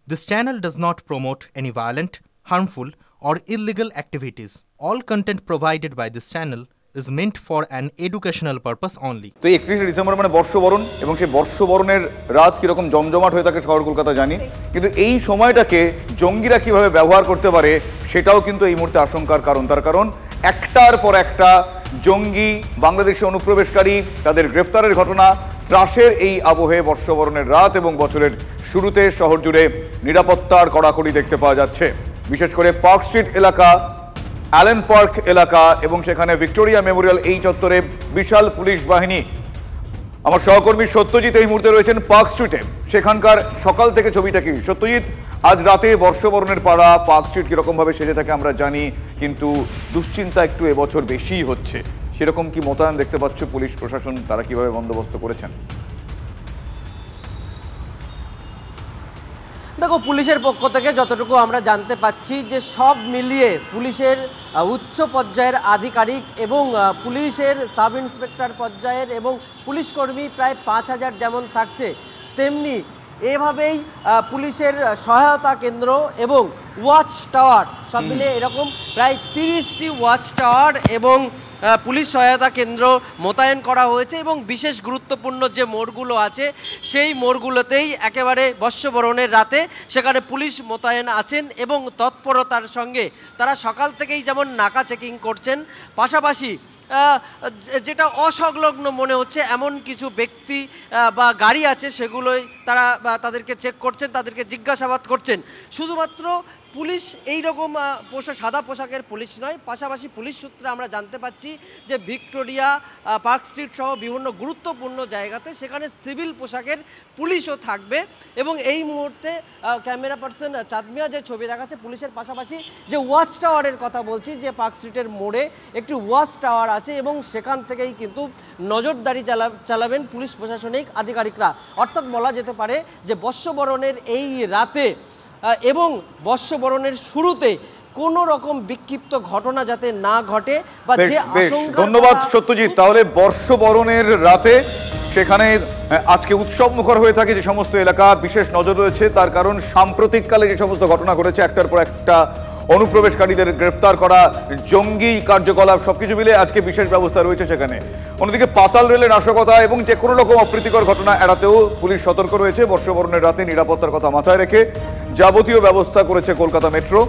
This channel does not promote any violent, harmful, or illegal activities. All content provided by this channel is meant for an educational purpose only. তো 31শে December মানে বর্ষবরণ এবং সেই বর্ষবরণের রাত কিরকম জমজমাট হয়ে থাকে শহর কলকাতা জানি, কিন্তু এই সময়টাকে জঙ্গিরা কিভাবে ব্যবহার করতে পারে সেটাও কিন্তু এই মুহূর্তে আশঙ্কার কারণ। তার কারণ একটার পর একটা জঙ্গি বাংলাদেশে অনুপ্রবেশকারী তাদের গ্রেফতারের ঘটনা, ত্রাসের এই আবহে বর্ষবরণের রাত এবং বছরের শুরুতে শহর জুড়ে নিরাপত্তার কড়াকড়ি দেখতে পাওয়া যাচ্ছে। বিশেষ করে পার্ক স্ট্রিট এলাকা, অ্যালেন পার্ক এলাকা এবং সেখানে ভিক্টোরিয়া মেমোরিয়াল এই চত্বরে বিশাল পুলিশ বাহিনী। আমার সহকর্মী সত্যজিৎ এই মুহূর্তে রয়েছেন পার্ক স্ট্রিটে, সেখানকার সকাল থেকে ছবিটা কি। সত্যজিৎ, আজ রাতে বর্ষবরণের পাড়া পার্ক স্ট্রিট কীরকমভাবে সেজে থাকে আমরা জানি, কিন্তু দুশ্চিন্তা একটু এবছর বেশিই হচ্ছে। সেরকম কি মোতায়েন দেখতে পাচ্ছ পুলিশ প্রশাসন, তারা কিভাবে বন্দোবস্ত করেছেন? দেখো, পুলিশের পক্ষ থেকে যতটুকু আমরা জানতে পাচ্ছি যে সব মিলিয়ে পুলিশের উচ্চ পর্যায়ের আধিকারিক এবং পুলিশের সাব ইন্সপেক্টর পর্যায়ের এবং পুলিশ কর্মী প্রায় 5000 যেমন থাকছে, তেমনি এভাবেই পুলিশের সহায়তা কেন্দ্র এবং ওয়াচ টাওয়ার সব মিলিয়ে এরকম প্রায় 30টি ওয়াচ টাওয়ার এবং পুলিশ সহায়তা কেন্দ্র মোতায়েন করা হয়েছে। এবং বিশেষ গুরুত্বপূর্ণ যে মোড়গুলো আছে সেই মোড়গুলোতেই একেবারে বর্ষবরণের রাতে সেখানে পুলিশ মোতায়েন আছেন এবং তৎপরতার সঙ্গে তারা সকাল থেকেই যেমন নাকা চেকিং করছেন, পাশাপাশি যেটা অসংলগ্ন মনে হচ্ছে এমন কিছু ব্যক্তি বা গাড়ি আছে সেগুলোই তারা তাদেরকে চেক করছেন, তাদেরকে জিজ্ঞাসাবাদ করছেন। শুধুমাত্র পুলিশ এই রকম সাদা পোশাকের পুলিশ নয়, পাশাপাশি পুলিশ সূত্রে আমরা জানতে পাচ্ছি যে ভিক্টোরিয়া, পার্ক স্ট্রিট সহ বিভিন্ন গুরুত্বপূর্ণ জায়গাতে সেখানে সিভিল পোশাকের পুলিশও থাকবে। এবং এই মুহূর্তে ক্যামেরা পার্সন চাঁদমিয়া যে ছবি দেখাচ্ছে, পুলিশের পাশাপাশি যে ওয়াচ টাওয়ারের কথা বলছি, যে পার্ক স্ট্রিটের মোড়ে একটি ওয়াচ টাওয়ার আছে এবং সেখান থেকেই কিন্তু নজরদারি চালাবেন পুলিশ প্রশাসনিক আধিকারিকরা। অর্থাৎ বলা যেতে পারে যে বর্ষবরণের এই রাতে এবং বর্ষবরণের শুরুতে কোনো রকম বিক্ষিপ্ত ঘটনা যাতে না ঘটে বা যে আশঙ্কা। ধন্যবাদ সত্যজিৎ। তাহলে বর্ষবরণের রাতে সেখানে আজকে উৎসব মুখর হয়ে থাকে যে সমস্ত এলাকা, বিশেষ নজর রয়েছে। তার কারণ সাম্প্রতিককালে যে সমস্ত ঘটনা ঘটেছে, একটার পর একটা অনুপ্রবেশকারীদের গ্রেফতার করা, জঙ্গি কার্যকলাপ, সবকিছু মিলে আজকে বিশেষ ব্যবস্থা রয়েছে সেখানে। অন্যদিকে পাতাল রেলে নাশকতা এবং যে কোনো রকম অপ্রীতিকর ঘটনা এড়াতেও পুলিশ সতর্ক রয়েছে। বর্ষবরণের রাতে নিরাপত্তার কথা মাথায় রেখে যাবতীয় ব্যবস্থা করেছে কলকাতা মেট্রো।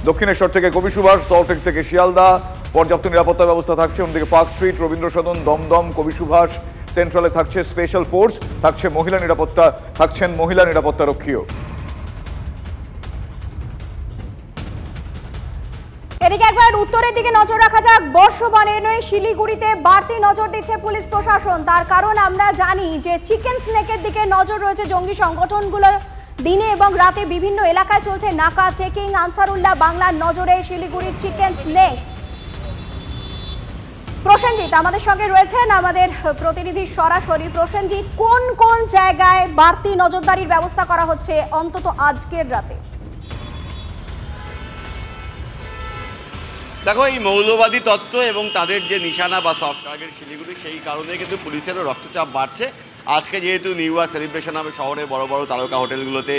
দক্ষিণেশ্বর থেকে কবি সুভাষ, সল্টলেক থেকে শিয়ালদা পর্যাপ্ত নিরাপত্তা ব্যবস্থা থাকছে। অন্যদিকে পার্ক স্ট্রিট, রবীন্দ্র সদন, দমদম, কবি সুভাষ সেন্ট্রালে থাকছে স্পেশাল ফোর্স, থাকছে মহিলা নিরাপত্তা, থাকছেন মহিলা নিরাপত্তা রক্ষীও। এদিকে একবার উত্তরের দিকে নজর রাখা যাক। বর্ষবরণে শিলিগুড়িতে বাড়তি নজর দিচ্ছে পুলিশ প্রশাসন। তার কারণ আমরা জানি যে চিকেন স্নেকের দিকে নজর রয়েছে জঙ্গি সংগঠনগুলোর। দিনে এবং রাতে বিভিন্ন এলাকায় চলছে নাকা চেকিং। আনসারুল্লাহ বাংলার নজরে শিলিগুড়ির চিকেন স্নেক। প্রসেনজিৎ আমাদের সঙ্গে রয়েছেন, আমাদের প্রতিনিধি সরাসরি। প্রসেনজিৎ, কোন কোন জায়গায় বাড়তি নজরদারির ব্যবস্থা করা হচ্ছে অন্তত আজকের রাতে? দেখো, এই মৌলবাদী তত্ত্ব এবং তাদের যে নিশানা বা সফট টার্গেট শিলিগুড়ি, সেই কারণে কিন্তু পুলিশেরও রক্তচাপ বাড়ছে। আজকে যেহেতু নিউ ইয়ার সেলিব্রেশন হবে, শহরে বড় বড় তারকা হোটেলগুলোতে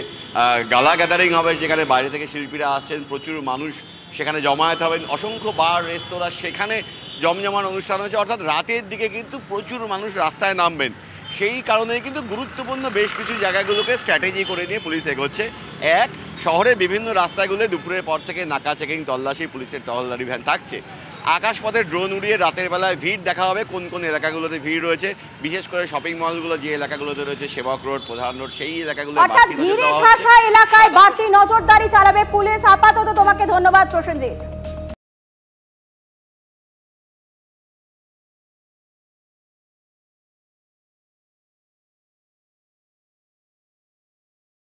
গালা গ্যাদারিং হবে, যেখানে বাইরে থেকে শিল্পীরা আসছেন, প্রচুর মানুষ সেখানে জমায়েত হবেন, অসংখ্য বার রেস্তোরাঁ সেখানে জমজমান অনুষ্ঠান হচ্ছে। অর্থাৎ রাতের দিকে কিন্তু প্রচুর মানুষ রাস্তায় নামবেন। সেই কারণেই কিন্তু গুরুত্বপূর্ণ বেশ কিছু জায়গাগুলোকে স্ট্র্যাটেজি করে নিয়ে পুলিশ এগোচ্ছে। এক, শহরের বিভিন্ন রাস্তাগুলোয় দুপুরের পর থেকে নাকা চেকিং, তল্লাশি, পুলিশের টহলদারি ভ্যান থাকছে। আকাশপথে ড্রোন উড়িয়ে রাতের বেলায় ভিড় দেখা হবে, কোন কোন এলাকাগুলোতে ভিড় রয়েছে, বিশেষ করে শপিং মলগুলো যে এলাকাগুলোতে রয়েছে, সেবক রোড, প্রধান রোড, সেই এলাকাগুলো এলাকায় বাড়তি নজরদারি চালাবে পুলিশ। আপাতত তোমাকে ধন্যবাদ প্রসেনজিৎ।